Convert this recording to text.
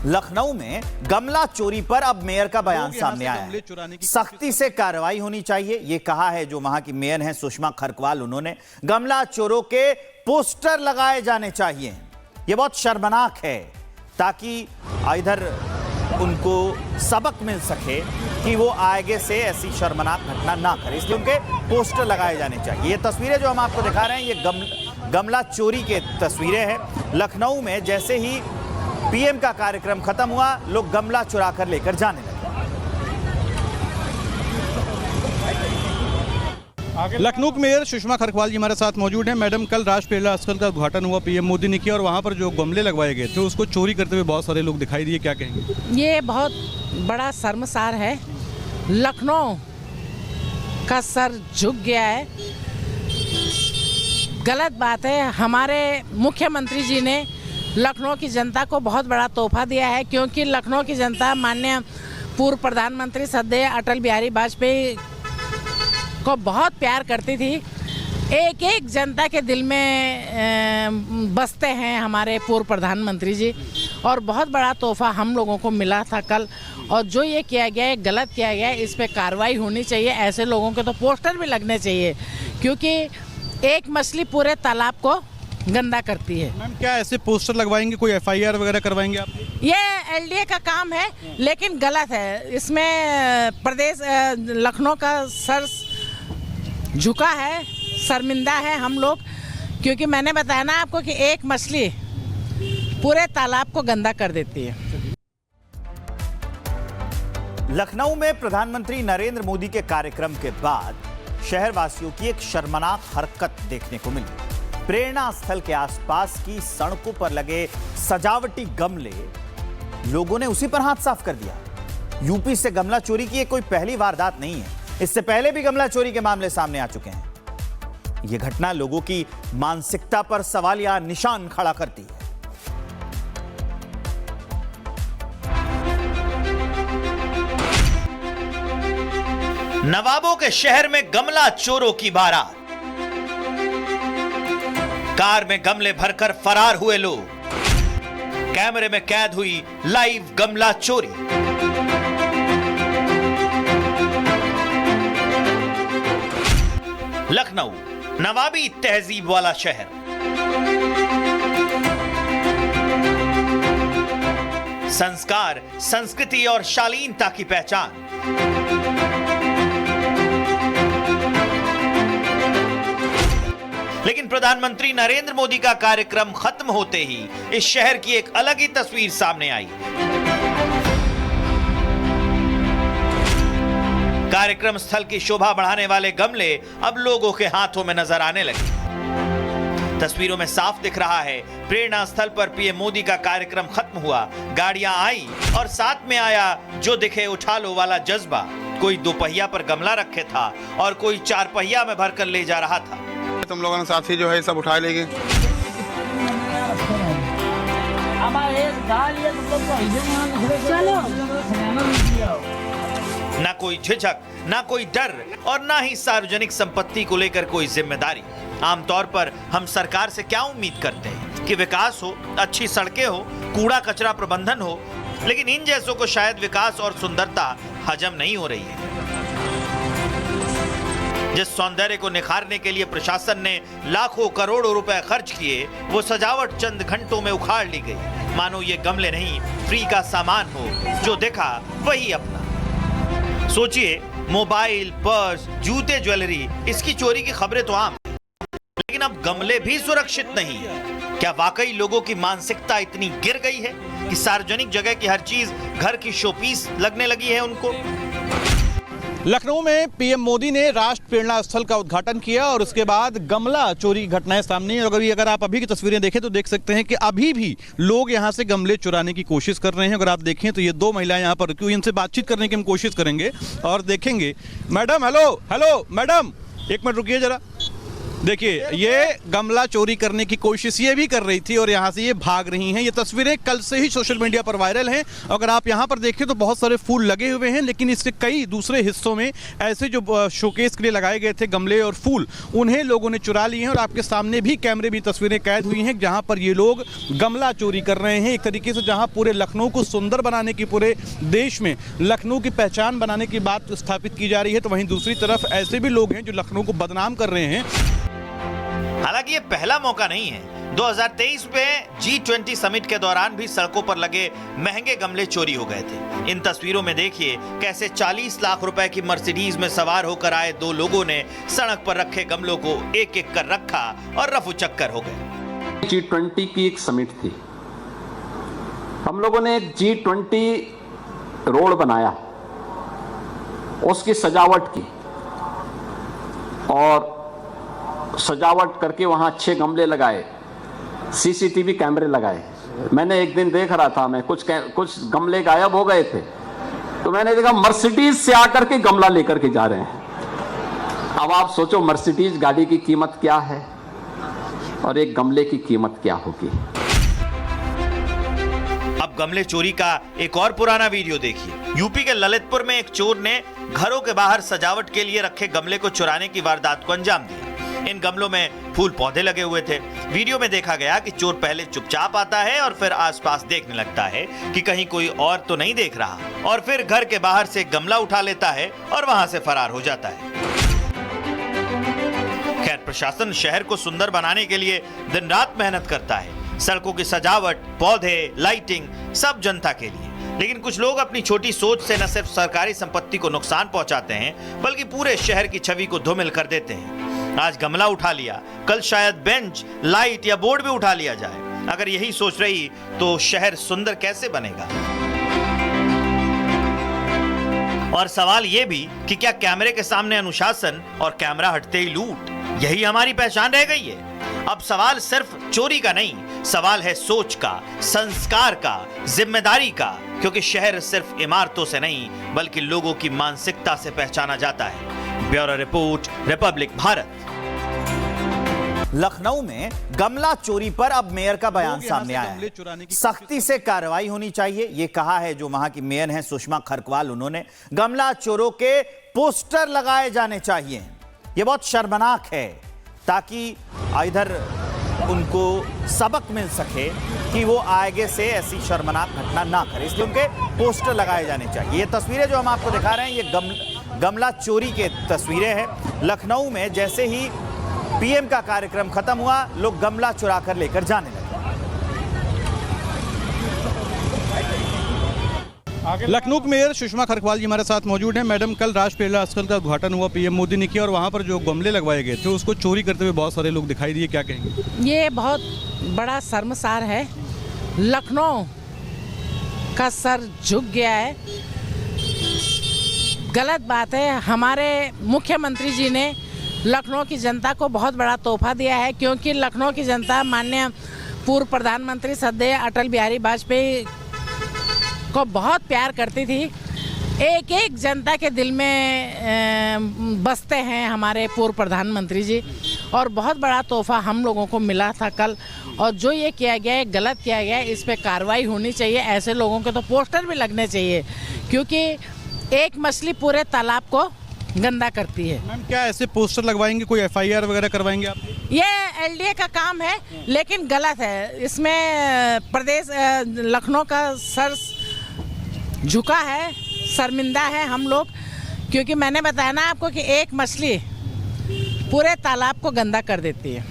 लखनऊ में गमला चोरी पर अब मेयर का बयान सामने आया है। सख्ती से कार्रवाई होनी चाहिए, ये कहा है जो वहां की मेयर हैं सुषमा खरकवाल। उन्होंने गमला चोरों के पोस्टर लगाए जाने चाहिए, ये बहुत शर्मनाक है, ताकि इधर उनको सबक मिल सके कि वो आगे से ऐसी शर्मनाक घटना ना करे, इसलिए उनके पोस्टर लगाए जाने चाहिए। ये तस्वीरें जो हम आपको दिखा रहे हैं ये गमला चोरी के तस्वीरें हैं। लखनऊ में जैसे ही पीएम का कार्यक्रम खत्म हुआ, लोग गमला चुरा कर लेकर जाने लगे। लखनऊ के मेयर सुषमा खरकवाल जी हमारे साथ मौजूद हैं। मैडम, कल राष्ट्रीय पेयजल स्थल का उद्घाटन हुआ, पीएम मोदी ने किया और वहाँ पर जो गमले लगवाए गए थे उसको चोरी करते हुए बहुत सारे लोग दिखाई दिए, क्या कहेंगे? ये बहुत बड़ा शर्मसार है। लखनऊ का सर झुक गया है, गलत बात है। हमारे मुख्यमंत्री जी ने लखनऊ की जनता को बहुत बड़ा तोहफा दिया है, क्योंकि लखनऊ की जनता माननीय पूर्व प्रधानमंत्री श्रद्धेय अटल बिहारी वाजपेयी को बहुत प्यार करती थी। एक एक जनता के दिल में बसते हैं हमारे पूर्व प्रधानमंत्री जी, और बहुत बड़ा तोहफा हम लोगों को मिला था कल। और जो ये किया गया है, गलत किया गया है, इस पे कार्रवाई होनी चाहिए। ऐसे लोगों के तो पोस्टर भी लगने चाहिए, क्योंकि एक मछली पूरे तालाब को गंदा करती है। मैम, क्या ऐसे पोस्टर लगवाएंगे, कोई एफआईआर वगैरह करवाएंगे आप? ये एलडीए का काम है, लेकिन गलत है। इसमें प्रदेश लखनऊ का सर झुका है, शर्मिंदा है हम लोग, क्योंकि मैंने बताया ना आपको कि एक मछली पूरे तालाब को गंदा कर देती है। लखनऊ में प्रधानमंत्री नरेंद्र मोदी के कार्यक्रम के बाद शहरवासियों की एक शर्मनाक हरकत देखने को मिली। प्रेरणा स्थल के आसपास की सड़कों पर लगे सजावटी गमले, लोगों ने उसी पर हाथ साफ कर दिया। यूपी से गमला चोरी की कोई पहली वारदात नहीं है, इससे पहले भी गमला चोरी के मामले सामने आ चुके हैं। यह घटना लोगों की मानसिकता पर सवालिया निशान खड़ा करती है। नवाबों के शहर में गमला चोरों की बारात, कार में गमले भरकर फरार हुए लोग, कैमरे में कैद हुई लाइव गमला चोरी। लखनऊ नवाबी तहजीब वाला शहर, संस्कार, संस्कृति और शालीनता की पहचान। लेकिन प्रधानमंत्री नरेंद्र मोदी का कार्यक्रम खत्म होते ही इस शहर की एक अलग ही तस्वीर सामने आई। कार्यक्रम स्थल की शोभा बढ़ाने वाले गमले अब लोगों के हाथों में नजर आने लगे। तस्वीरों में साफ दिख रहा है, प्रेरणा स्थल पर पीएम मोदी का कार्यक्रम खत्म हुआ, गाड़ियां आई और साथ में आया जो दिखे उठा लो वाला जज्बा। कोई दोपहिया पर गमला रखे था और कोई चार पहिया में भरकर ले जा रहा था। तुम लोगों ने साथी जो है सब उठा लेंगे। ना कोई झिझक, ना कोई डर और ना ही सार्वजनिक संपत्ति को लेकर कोई जिम्मेदारी। आमतौर पर हम सरकार से क्या उम्मीद करते हैं कि विकास हो, अच्छी सड़कें हो, कूड़ा कचरा प्रबंधन हो, लेकिन इन जैसों को शायद विकास और सुंदरता हजम नहीं हो रही है। जिस सौंदर्य को निखारने के लिए प्रशासन ने लाखों करोड़ों रुपए खर्च किए, वो सजावट चंद घंटों में उखाड़ ली गई। मानो ये गमले नहीं, फ्री का सामान हो, जो देखा वही अपना। सोचिए, मोबाइल, पर्स, जूते, ज्वेलरी, इसकी चोरी की खबरें तो आम, लेकिन अब गमले भी सुरक्षित नहीं है। क्या वाकई लोगों की मानसिकता इतनी गिर गई है कि सार्वजनिक जगह की हर चीज घर की शोपीस लगने लगी है उनको? लखनऊ में पीएम मोदी ने राष्ट्रीय प्रेरणा स्थल का उद्घाटन किया और उसके बाद गमला चोरी की घटनाएं सामने आई। अगर आप अभी की तस्वीरें देखें तो देख सकते हैं कि अभी भी लोग यहां से गमले चुराने की कोशिश कर रहे हैं। अगर आप देखें तो ये दो महिलाएं यहां पर, क्यों, इनसे बातचीत करने की हम कोशिश करेंगे और देखेंगे। मैडम, हेलो हेलो मैडम, एक मिनट रुकिए जरा। देखिए, ये गमला चोरी करने की कोशिश ये भी कर रही थी और यहाँ से ये भाग रही हैं। ये तस्वीरें कल से ही सोशल मीडिया पर वायरल हैं। अगर आप यहाँ पर देखें तो बहुत सारे फूल लगे हुए हैं, लेकिन इसके कई दूसरे हिस्सों में ऐसे जो शोकेस के लिए लगाए गए थे गमले और फूल, उन्हें लोगों ने चुरा लिए हैं। और आपके सामने भी कैमरे में तस्वीरें कैद हुई हैं जहाँ पर ये लोग गमला चोरी कर रहे हैं। एक तरीके से जहाँ पूरे लखनऊ को सुंदर बनाने की, पूरे देश में लखनऊ की पहचान बनाने की बात स्थापित की जा रही है, तो वहीं दूसरी तरफ ऐसे भी लोग हैं जो लखनऊ को बदनाम कर रहे हैं। हालांकि ये पहला मौका नहीं है। 2023 में G20 समिट के दौरान भी सड़कों पर लगे महंगे गमले चोरी हो गए थे। इन तस्वीरों में देखिए कैसे 40 लाख रुपए की मर्सिडीज में सवार होकर आए दो लोगों ने सड़क पर रखे गमलों को एक एक कर रखा और रफू चक्कर हो गए। G20 की एक समिट थी। हम लोगों ने एक G20 रोड बनाया, उसकी सजावट की और सजावट करके वहां अच्छे गमले लगाए, सीसीटीवी कैमरे लगाए। मैंने एक दिन देख रहा था, मैं कुछ गमले गायब हो गए थे, तो मैंने देखा मर्सिडीज से आकर के गमला लेकर के जा रहे हैं। अब आप सोचो मर्सिडीज गाड़ी की कीमत क्या है और एक गमले की कीमत क्या होगी। अब गमले चोरी का एक और पुराना वीडियो देखिए। यूपी के ललितपुर में एक चोर ने घरों के बाहर सजावट के लिए रखे गमले को चुराने की वारदात को अंजाम दिया। इन गमलों में फूल पौधे लगे हुए थे। वीडियो में देखा गया कि चोर पहले चुपचाप आता है और फिर आसपास देखने लगता है कि कहीं कोई और तो नहीं देख रहा, और फिर घर के बाहर से गमला उठा लेता है और वहां से फरार हो जाता है। खैर, प्रशासन शहर को सुंदर बनाने के लिए दिन रात मेहनत करता है। सड़कों की सजावट, पौधे, लाइटिंग सब जनता के लिए। लेकिन कुछ लोग अपनी छोटी सोच से न सिर्फ सरकारी संपत्ति को नुकसान पहुंचाते हैं, बल्कि पूरे शहर की छवि को धूमिल कर देते हैं। आज गमला उठा लिया, कल शायद बेंच, लाइट या बोर्ड भी उठा लिया जाए। अगर यही सोच रही तो शहर सुंदर कैसे बनेगा? और सवाल यह भी कि क्या कैमरे के सामने अनुशासन और कैमरा हटते ही लूट, यही हमारी पहचान रह गई है? अब सवाल सिर्फ चोरी का नहीं, सवाल है सोच का, संस्कार का, जिम्मेदारी का, क्योंकि शहर सिर्फ इमारतों से नहीं बल्कि लोगों की मानसिकता से पहचाना जाता है। Bureau report, Republic Bharat. Lucknow में गमला चोरी पर अब मेयर का बयान सामने आया है। सख्ती से कार्रवाई होनी चाहिए, ये कहा है जो वहां की मेयर हैं सुषमा खरकवाल। उन्होंने गमला चोरों के पोस्टर लगाए जाने चाहिए। ये बहुत शर्मनाक है, ताकि इधर उनको सबक मिल सके कि वो आगे से ऐसी शर्मनाक घटना ना करे, इसलिए उनके पोस्टर लगाए जाने चाहिए। ये तस्वीरें जो हम आपको दिखा रहे हैं, ये गमला चोरी के तस्वीरें हैं। लखनऊ में जैसे ही पीएम का कार्यक्रम खत्म हुआ, लोग गमला चुरा कर लेकर जाने लगे। लखनऊ के मेयर सुषमा खरकवाल जी हमारे साथ मौजूद हैं। मैडम, कल राष्ट्रीय प्रेरणा स्थल का उद्घाटन हुआ, पीएम मोदी ने किया, और वहाँ पर जो गमले लगवाए गए थे उसको चोरी करते हुए बहुत सारे लोग दिखाई दिए, क्या कहेंगे? ये बहुत बड़ा शर्मसार है। लखनऊ का सर झुक गया है। गलत बात है। हमारे मुख्यमंत्री जी ने लखनऊ की जनता को बहुत बड़ा तोहफा दिया है, क्योंकि लखनऊ की जनता माननीय पूर्व प्रधानमंत्री श्रद्धेय अटल बिहारी वाजपेयी को बहुत प्यार करती थी। एक एक जनता के दिल में बसते हैं हमारे पूर्व प्रधानमंत्री जी, और बहुत बड़ा तोहफा हम लोगों को मिला था कल। और जो ये किया गया है, गलत किया गया है, इस पे कार्रवाई होनी चाहिए। ऐसे लोगों के तो पोस्टर भी लगने चाहिए, क्योंकि एक मछली पूरे तालाब को गंदा करती है। मैम, क्या ऐसे पोस्टर लगवाएंगे, कोई एफआईआर वगैरह करवाएंगे आप? ये एलडीए का काम है, लेकिन गलत है। इसमें प्रदेश लखनऊ का सर झुका है, शर्मिंदा है हम लोग, क्योंकि मैंने बताया ना आपको कि एक मछली पूरे तालाब को गंदा कर देती है।